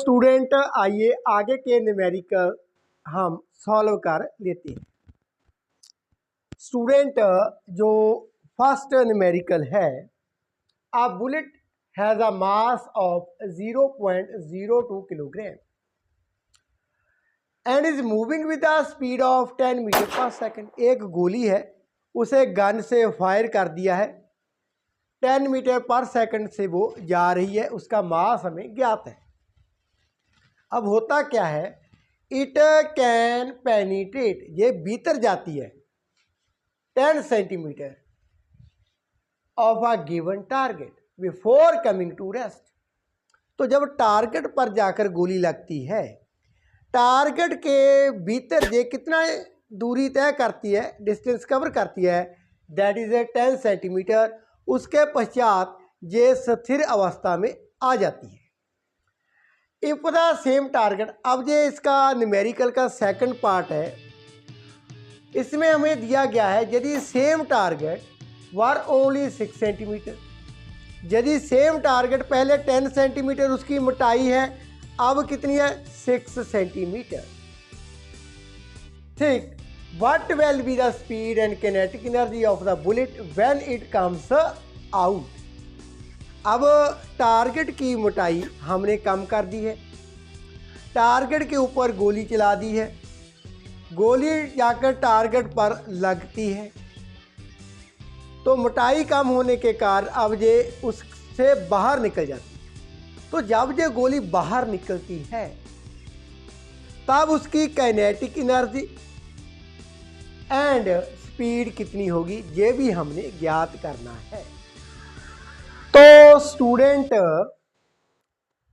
Student आइए आगे के न्यूमेरिकल हम सॉल्व कर लेते हैं। स्टूडेंट जो फर्स्ट न्यूमेरिकल है, a bullet has a mass of 0.02 kilogram and is moving with the speed of 10 metre per second. एक गोली है, उसे गन से फायर कर दिया है, 10 मीटर पर सेकंड से वो जा रही है, उसका मास हमें ज्ञात है। अब होता क्या है, इट कैन पेनिट्रेट, ये भीतर जाती है 10 centimetre of a given target before coming to rest. तो जब टारगेट पर जाकर गोली लगती है, टारगेट के भीतर ये कितना दूरी तय करती है, डिस्टेंस कवर करती है, दैट इज 10 सेंटीमीटर। उसके पश्चात ये स्थिर अवस्था में आ जाती है। इफ द सेम टारगेट, अब ये इसका न्यूमेरिकल का सेकंड पार्ट है, इसमें हमें दिया गया है यदि same target were only 6 centimetre, यदि सेम टारगेट पहले 10 सेंटीमीटर उसकी मोटाई है, अब कितनी है 6 सेंटीमीटर। ठीक, what will be the speed and kinetic energy of the bullet when it comes out. अब टारगेट की मोटाई हमने कम कर दी है, टारगेट के ऊपर गोली चला दी है, गोली जाकर टारगेट पर लगती है, तो मोटाई कम होने के कारण अब ये उससे बाहर निकल जाती है। तो जब ये गोली बाहर निकलती है तब उसकी काइनेटिक एनर्जी एंड स्पीड कितनी होगी, ये भी हमने ज्ञात करना है। तो स्टूडेंट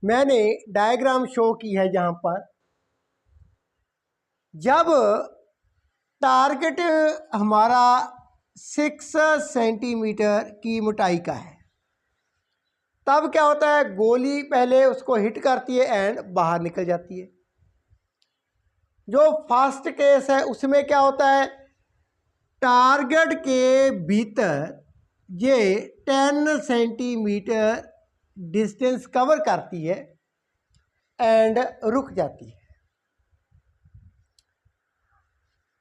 मैंने डायग्राम शो की है, जहां पर जब टारगेट हमारा 6 सेंटीमीटर की मोटाई का है, तब क्या होता है, गोली पहले उसको हिट करती है एंड बाहर निकल जाती है। जो फर्स्ट केस है उसमें क्या होता है, टारगेट के भीतर ये 10 सेंटीमीटर डिस्टेंस कवर करती है एंड रुक जाती है।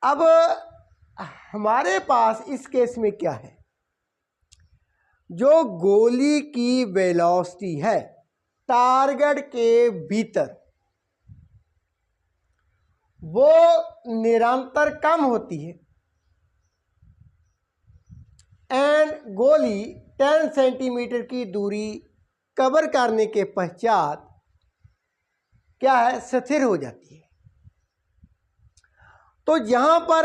अब हमारे पास इस केस में क्या है, जो गोली की वेलोसिटी है टारगेट के भीतर वो निरंतर कम होती है एंड गोली 10 सेंटीमीटर की दूरी कवर करने के पश्चात क्या है, स्थिर हो जाती है। तो यहां पर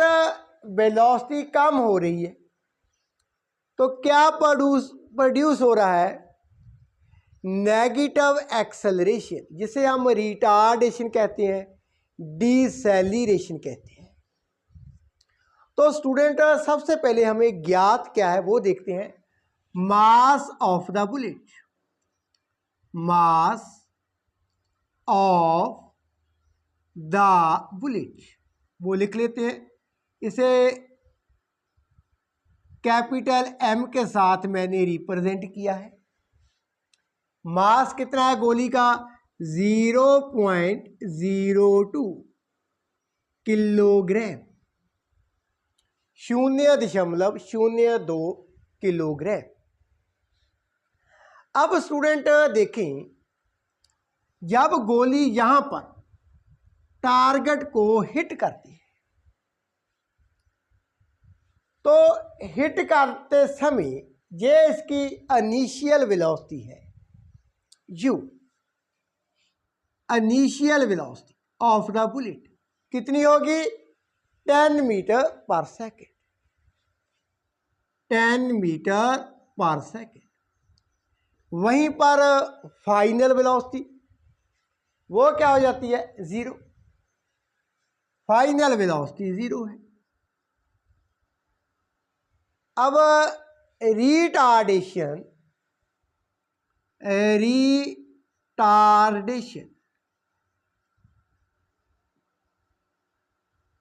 वेलोसिटी कम हो रही है, तो क्या प्रोड्यूस हो रहा है, नेगेटिव एक्सेलरेशन, जिसे हम रिटार्डेशन कहते हैं, डिसेलेरेशन कहते हैं। तो स्टूडेंट सबसे पहले हमें ज्ञात क्या है वो देखते हैं, mass of the bullet, mass of the bullet वो लिख लेते हैं। इसे कैपिटल एम के साथ मैंने रिप्रेजेंट किया है। मास कितना है गोली का, 0.02 किलोग्राम, 0.02 किलोग्राम। अब स्टूडेंट देखें, जब गोली यहां पर टारगेट को हिट करती है, तो हिट करते समय ये इसकी इनिशियल वेलोसिटी है u, initial velocity of the bullet कितनी होगी, 10 metre per second, 10 metre per second. वहीं पर फाइनल वेलोसिटी वो क्या हो जाती है, 0, फाइनल वेलोसिटी 0 है। अब रिटार्डेशन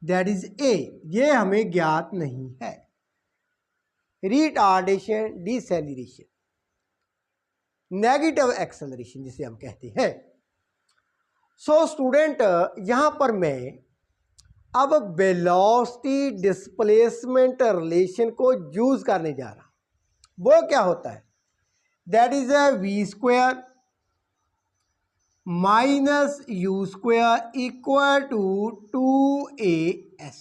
दैट इज ए, ये हमें ज्ञात नहीं है। रिटार्डेशन, डिसेलेरेशन, नेगेटिव एक्सेलरेशन जिसे हम कहते हैं। सो स्टूडेंट यहाँ पर मैं अब वेलोसिटी डिस्प्लेसमेंट रिलेशन को यूज करने जा रहा हूँ। वो क्या होता है? That is a v² minus u² equal to 2as।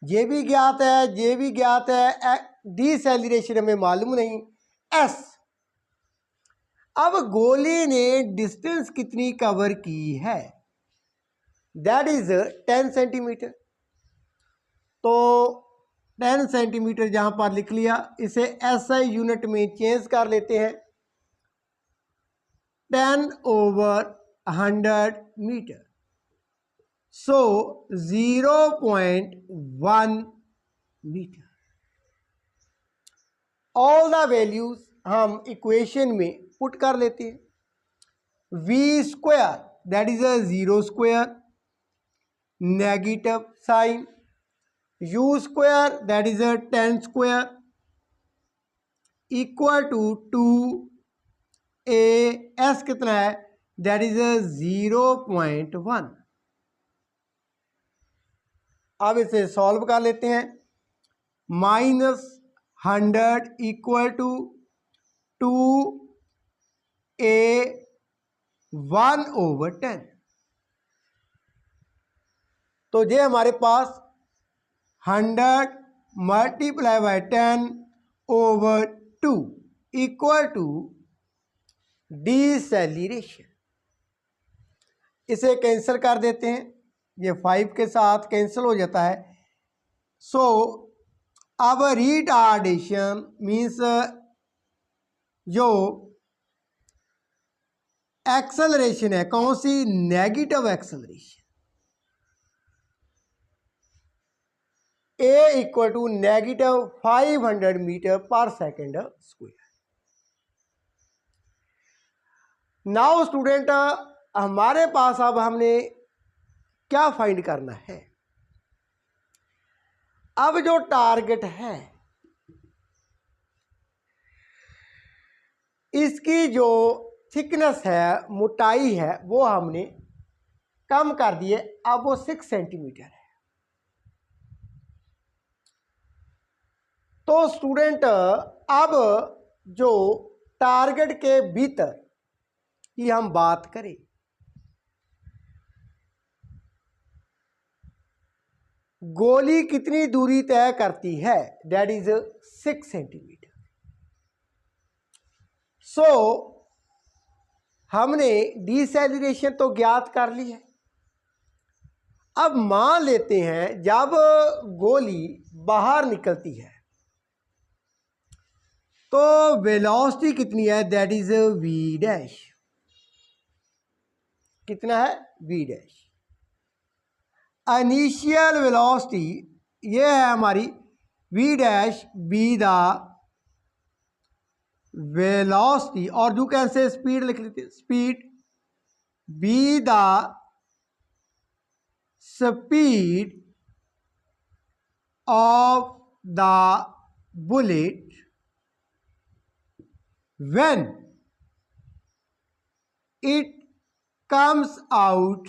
ये भी ज्ञात है, ये भी ज्ञात है, डिसेलेरेशन हमें मालूम नहीं, s। अब गोली ने डिस्टेंस कितनी कवर की है? That is 10 centimetre. तो 10 सेंटीमीटर जहां पर लिख लिया, इसे SI यूनिट में चेंज कर लेते हैं। 10/100 metre, so 0.1 metre. All the values हम इक्वेशन में पुट कर लेते हैं। v² that is a 0², negative sign, u² that is a 10² equal to 2a। कितना है? That is a 0.1। अब इसे सॉल्व कर लेते हैं। -100 इक्वल टू 2a 1/10। तो ये हमारे पास 100 मल्टीप्लाई बाय 10/2 इक्वल टू डिसेलेरेशन। इसे कैंसिल कर देते हैं, ये 5 के साथ कैंसिल हो जाता है। सो अब रिटार्डेशन मीन्स जो एक्सेलरेशन है, कौन सी? Negative acceleration. a equal to -500 metre per second square. Now student हमारे पास अब हमने क्या फाइंड करना है? अब जो टारगेट है इसकी जो थिकनेस है, मोटाई है, वो हमने कम कर दी है। अब वो 6 सेंटीमीटर है। तो स्टूडेंट अब जो टारगेट के भीतर की हम बात करें, गोली कितनी दूरी तय करती है? That is 6 centimetre. सो हमने डिसेलेरेशन तो ज्ञात कर ली है। अब मान लेते हैं जब गोली बाहर निकलती है तो वेलोसिटी कितनी है? That is v'। कितना है? v'। इनिशियल वेलोसिटी ये है हमारी v' बी द वेलोसिटी, और जो कैसे स्पीड लिख लेते हैं, speed be the speed of the bullet when it comes out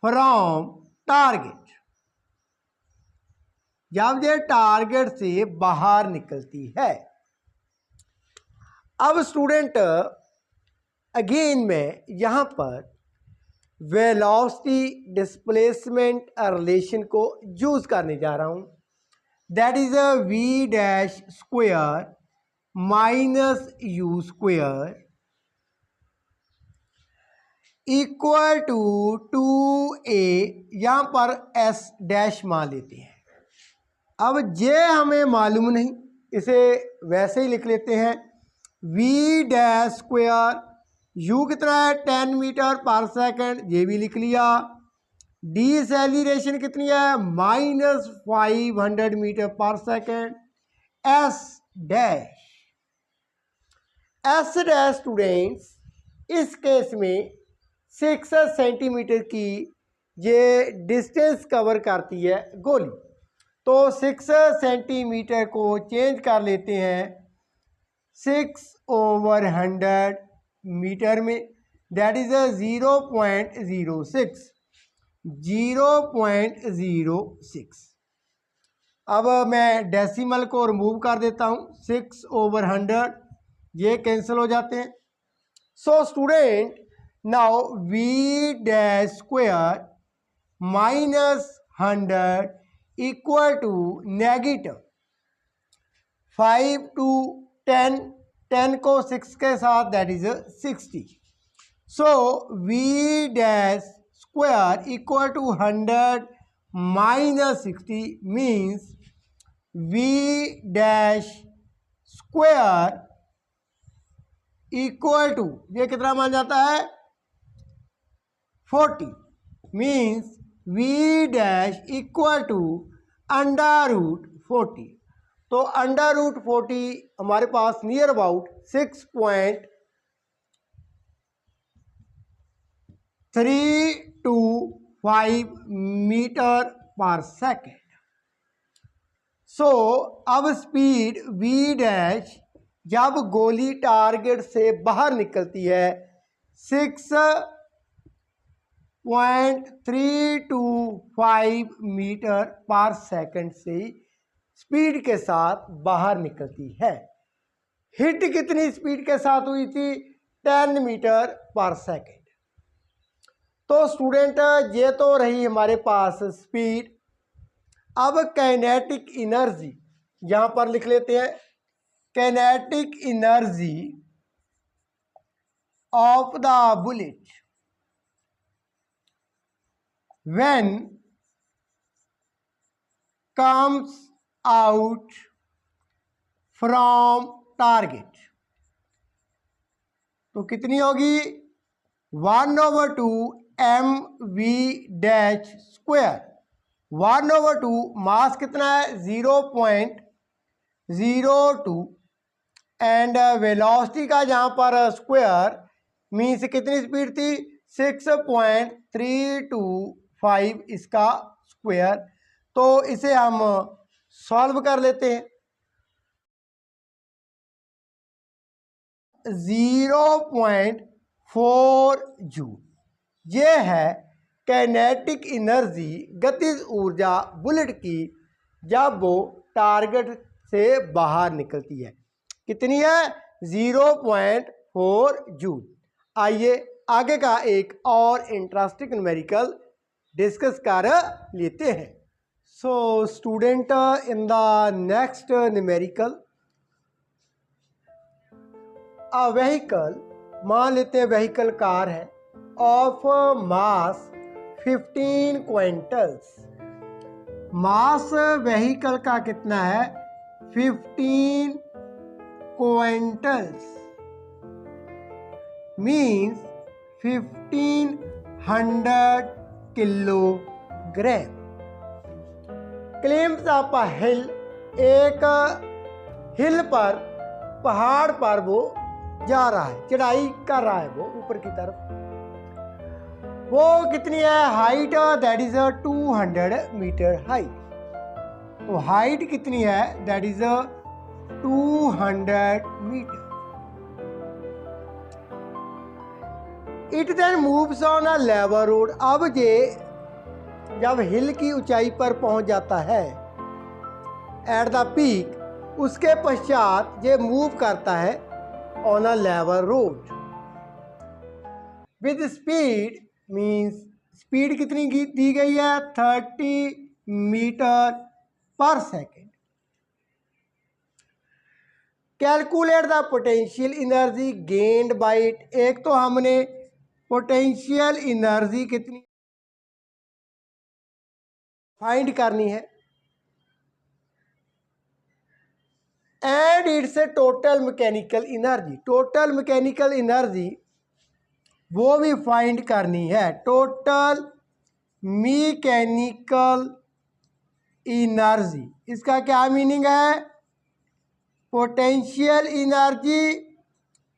from target। जब ये टारगेट से बाहर निकलती है। अब स्टूडेंट अगेन मैं यहां पर वेलोसिटी डिस्प्लेसमेंट रिलेशन को यूज करने जा रहा हूं। That is a v' minus u² equal to 2a। यहां पर s' मान लेते हैं। अब ये हमें मालूम नहीं, इसे वैसे ही लिख लेते हैं। v'², u कितना है? 10 मीटर पर सेकेंड, ये भी लिख लिया। डिसेलेरेशन कितनी है? -500 metre per second. s' students इस केस में 6 सेंटीमीटर की ये डिस्टेंस कवर करती है गोली। तो 6 सेंटीमीटर को चेंज कर लेते हैं 6/100 मीटर में, दैट इज 0.06। 0.06। अब मैं डेसिमल को रिमूव कर देता हूँ, 6/100 ये कैंसिल हो जाते हैं। So student now v dash square -100 equal to negative 5 to 10, 10 को 6 के साथ that is 60। So v dash square equal to 100 - 60 means v dash square equal to, ये कितना मान जाता है 40, means v dash equal to √40। तो √40 हमारे पास near about 6.325 metre per second. So अब स्पीड वी डैश जब गोली टारगेट से बाहर निकलती है 6.325 मीटर पर सेकेंड से स्पीड के साथ बाहर निकलती है। हिट कितनी स्पीड के साथ हुई थी 10 मीटर पर सेकेंड। तो स्टूडेंट ये तो रही हमारे पास स्पीड। अब काइनेटिक एनर्जी यहां पर लिख लेते हैं, kinetic energy of the bullet when comes out from target, तो कितनी होगी 1/2 mv डैश स्क्वायर। 1/2 मास कितना है 0.02 एंड वेलोसिटी का जहां पर स्क्वायर मीन्स कितनी स्पीड थी 6.325 इसका स्क्वायर। तो इसे हम सॉल्व कर लेते हैं। 0.4 जूल ये है काइनेटिक एनर्जी, गतिज ऊर्जा बुलेट की जब वो टारगेट से बाहर निकलती है। कितनी है 0.4 जूल। आइए आगे का एक और इंटरेस्टिंग न्यूमेरिकल डिस्कस कर लेते हैं। So student in the next numerical a vehicle, मान लेते हैं व्हीकल कार है, of mass 15 quintals. Mass vehicle का कितना है 15 quintals means 1500 kilogram. Claims up a hill, एक हिल पर पहाड़ पर वो जा रहा है, चढ़ाई कर रहा है वो ऊपर की तरफ। वो कितनी है height that is 200 metre height. तो हाइट कितनी है that is 200 metre. It then moves on a level road. अब ये जब हिल की ऊंचाई पर पहुंच जाता है एट द पीक, उसके पश्चात ये मूव करता है on a level road with speed, means speed कितनी दी गई है 30 metre per second. Calculate the potential energy gained by it. एक तो हमने पोटेंशियल एनर्जी कितनी फाइंड करनी है and it's a total mechanical energy. Total mechanical energy वो भी फाइंड करनी है। टोटल मैकेनिकल एनर्जी, इसका क्या मीनिंग है potential energy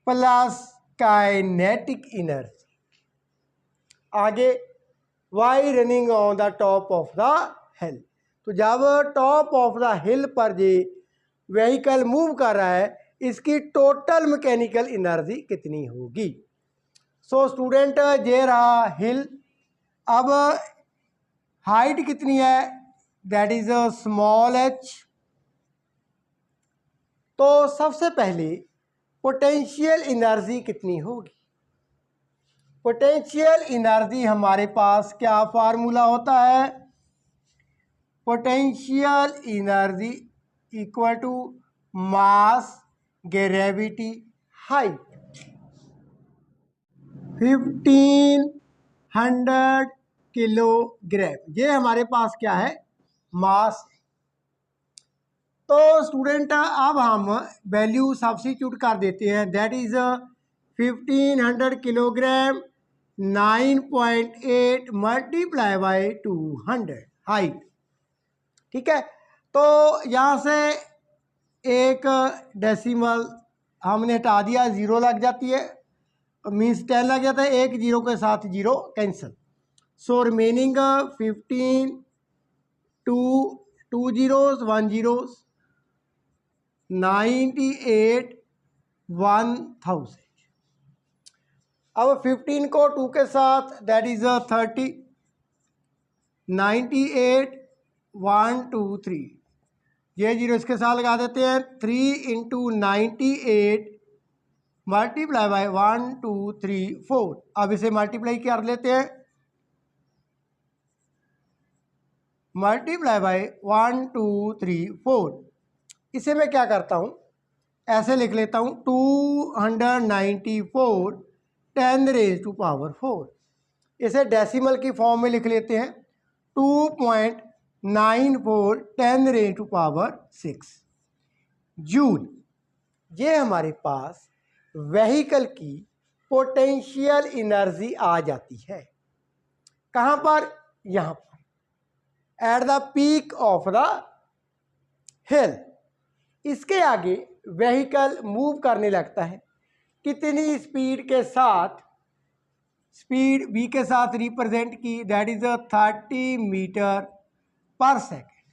plus kinetic energy. आगे why running on the top of the hill. तो जब टॉप ऑफ द हिल पर ये व्हीकल मूव कर रहा है इसकी टोटल मैकेनिकल एनर्जी कितनी होगी। सो स्टूडेंट ये रहा हिल। अब हाइट कितनी है, दैट इज स्मॉल h। तो सबसे पहले पोटेंशियल एनर्जी कितनी होगी। पोटेंशियल एनर्जी हमारे पास क्या फार्मूला होता है, potential energy equal to mass gravity height. 1500 kilogram ये हमारे पास क्या है, मास। तो स्टूडेंट अब हम वैल्यू सब्स्टिट्यूट कर देते हैं, that is 1500 kilogram 9.8 multiply by 200 height. ठीक है, तो यहाँ से एक डेसिमल हमने हटा दिया, ज़ीरो लग जाती है, मीन्स 10 लग जाता है, एक जीरो के साथ zero cancel. So remaining 15 two zeros 1 zeros 98 1000। अब 15 को 2 के साथ दैट इज 30, 98 1 2 3, ये जीरो इसके साथ लगा देते हैं, 3 इंटू 98 मल्टीप्लाई बाय 1 2 3 4। अब इसे मल्टीप्लाई कर लेते हैं, मल्टीप्लाई बाय 1 2 3 4। इसे मैं क्या करता हूँ, ऐसे लिख लेता हूँ 294 10⁻⁴। इसे डेसिमल की फॉर्म में लिख लेते हैं, 2.94 10⁻⁶ जूल। ये हमारे पास व्हीकल की पोटेंशियल एनर्जी आ जाती है। कहाँ पर, यहाँ पर at the peak of the हिल। इसके आगे व्हीकल मूव करने लगता है, कितनी स्पीड के साथ, स्पीड v के साथ रिप्रेजेंट की, that is 30 metre per second.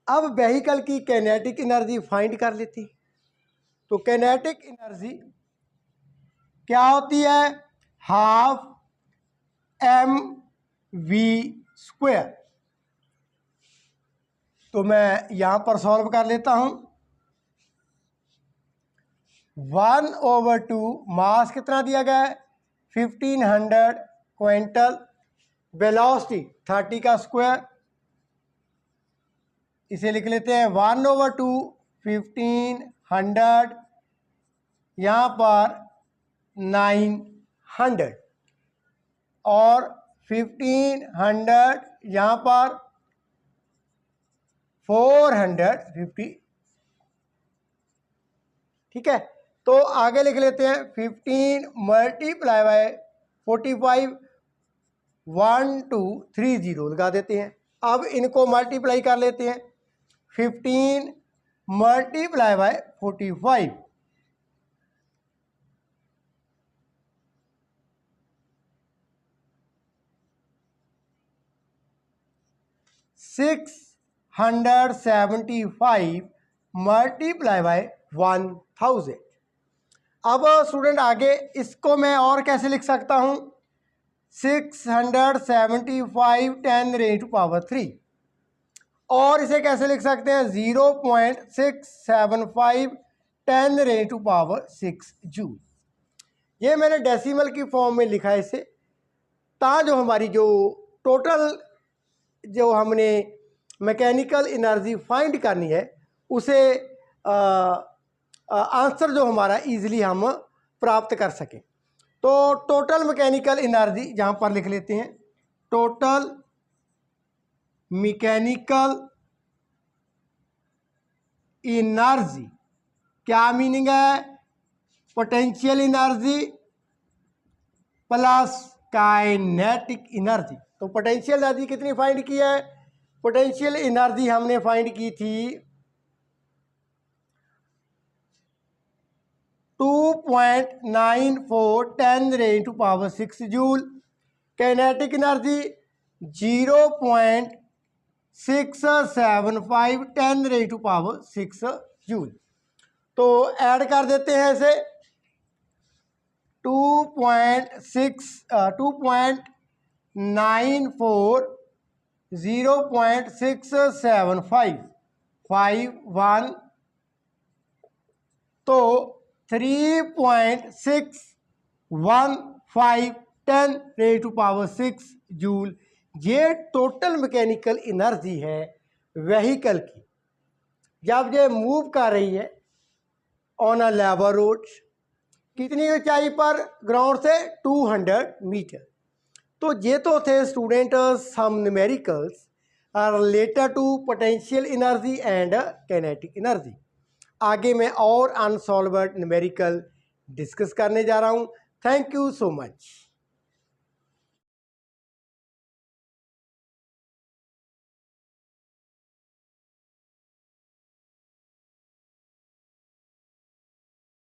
अब व्हीकल की काइनेटिक एनर्जी फाइंड कर लेती। तो काइनेटिक एनर्जी क्या होती है, हाफ mv²। तो मैं यहाँ पर सॉल्व कर लेता हूँ, 1/2 मास कितना दिया गया है 1500 क्विंटल, वेलोसिटी 30 का स्क्वायर, इसे लिख लेते हैं 1/2 1500, यहाँ पर 900 और 1500 यहाँ पर 450। ठीक है, तो आगे लिख लेते हैं 15 मल्टीप्लाई बाय 45 1230 लगा देते हैं। अब इनको मल्टीप्लाई कर लेते हैं, 15 मल्टीप्लाई बाय 45 675 मल्टीप्लाई बाय 1000। अब स्टूडेंट आगे इसको मैं और कैसे लिख सकता हूँ, 675 10⁻⁴, और इसे कैसे लिख सकते हैं 0.675 10⁻⁶ जूल। ये मैंने डेसिमल की फॉर्म में लिखा है इसे, जो हमारी जो टोटल जो हमने मैकेनिकल एनर्जी फाइंड करनी है उसे आंसर जो हमारा इजीली हम प्राप्त कर सकें। तो टोटल मैकेनिकल एनर्जी जहाँ पर लिख लेते हैं, टोटल मैकेनिकल एनर्जी क्या मीनिंग है, potential energy plus kinetic energy. तो पोटेंशियल एनर्जी कितनी फाइंड की है, पोटेंशियल एनर्जी हमने फाइंड की थी 2.94 10⁻⁶ जूल। Kinetic energy 0.675 10⁻⁶ joule. तो ऐड कर देते हैं इसे 2.94 0.675 51 तो 3.615 10 जूल ये टोटल मैकेनिकल एनर्जी है व्हीकल की जब ये मूव कर रही है ऑन अ लेवल रोड। कितनी ऊंचाई पर? ग्राउंड से 200 मीटर। तो ये तो थे student some numericals related to potential energy and kinetic energy. आगे मैं और अनसॉल्व्ड न्यूमेरिकल डिस्कस करने जा रहा हूँ। Thank you so much.